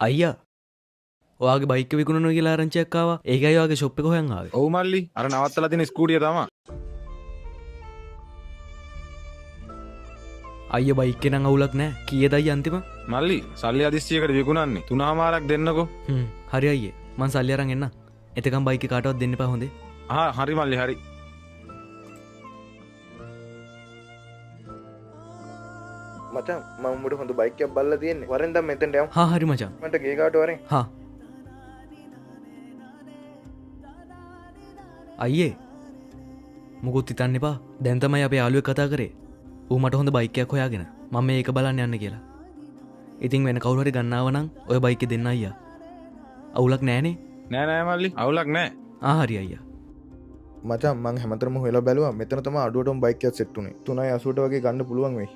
අයියා ඔයාගේ බයික් එක විකුණනවා කියලා ආරංචියක් ආවා. ඒකයි ඔයාගේ ෂොප් එක හොයන් ආවේ. ඔව් මල්ලි. අර නවත්තලා තියෙන ස්කූටිය තමයි. අයියා බයික් එක නම් අවුලක් නැහැ. කීයද අයියා අන්තිම? මල්ලි සල්ලි අදිස්සියකට විකුණන්නේ 3මාරක් දෙන්නකෝ. හරි අයියේ. මං සල්ලි අරන් එන්න. එතකම් බයික් එක කාටවත් දෙන්න එපා හොඳේ. හරි මල්ලි හරි. මචං මම උඹට හොඳ බයික් එකක් බලලා තියෙන්නේ. වරෙන් දැන් මෙතෙන්ට යමු. හරි මචං. මන්ට ගේ කාට වරෙන්. අයියේ මොකුත් හිතන්න එපා. දැන් තමයි අපේ යාළුවෙක් කතා කරේ. ඌ මට හොඳ බයික් එකක් හොයාගෙන මම මේක බලන්න යන්න කියලා. ඉතින් වෙන කවුරු හරි ගන්නව නම් ඔය බයික් එක දෙන්න අයියා. අවුලක් නැහනේ. නෑ මල්ලි අවුලක් නෑ. හරි අයියා. මචං මං හැමතරම හොයලා බැලුවා. මෙතන තමයි අඩුවටම බයික් එකක් සෙට් උනේ. 380ට වගේ ගන්න පුළුවන් වෙයි.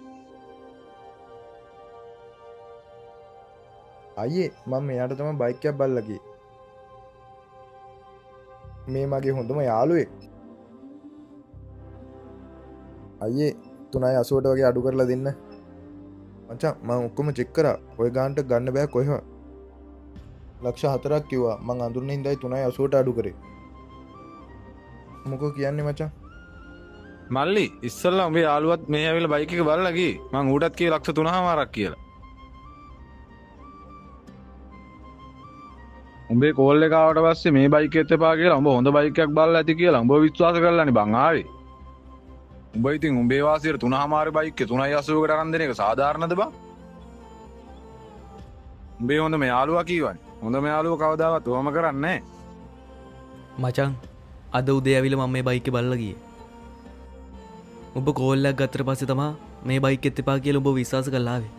අයියේ මම මෙයාට තමයි බයික් එකක් බලලා ගියේ. මේ මගේ හොඳම යාළුවෙක්. අයියේ 380ට වගේ අඩු කරලා දෙන්න. මචං මම ඔක්කොම චෙක් කරා. ඔය ගානට ගන්න බෑ කොහෙවත්. ලක්ෂ 4ක් කිව්වා. මං අඳුරන හින්දායි 380ට අඩු කරේ. මොකෝ කියන්නේ මචං? මල්ලි ඉස්සල්ලා උඹේ යාළුවත් මේ ඇවිල්ලා බයික් එක බලලා ගියේ. මං ඌටත් කියේ ලක්ෂ 3මාරක් කියලා. උඹේ කෝල් එක ආවට පස්සේ මේ බයික් එකත් එපා කියලා උඹ හොඳ බයික් එකක් බලලා ඇති කියලා උඹ විශ්වාස කරලානේ බං ආවේ. උඹ ඉතින් උඹේ වාසියට 3මාරේ බයික් එක 380කට අරන් දෙන එක සාධාරණද බං? උඹේ හොඳම යාළුවා කීවනේ. හොඳම යාළුවා කවදාවත් ඔහම කරන්නේ නැහැ. මචං අද උදේ ඇවිල්ලා මම මේ බයික් එක බලලා ගියේ. ඔබ කෝල් එකක් ගත්තට පස්සේ තමයි මේ බයික් එකත් එපා කියලා ඔබ විශ්වාස කරලා ආවේ.